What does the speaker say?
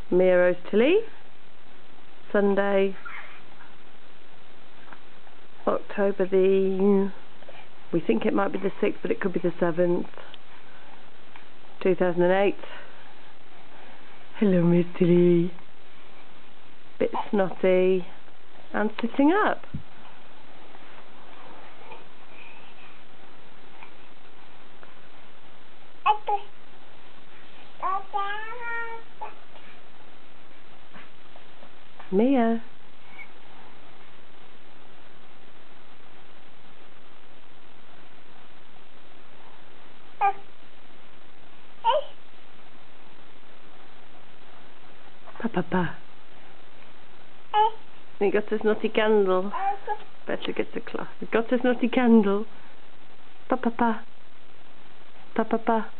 Mia Rose Tilly, Sunday, October we think it might be the 6th, but it could be the 7th, 2008. Hello, Miss Tilly. Bit snotty and sitting up. Mia. Papa. He got his naughty candle. Better get the cloth. He got his naughty candle. Papa. Papa.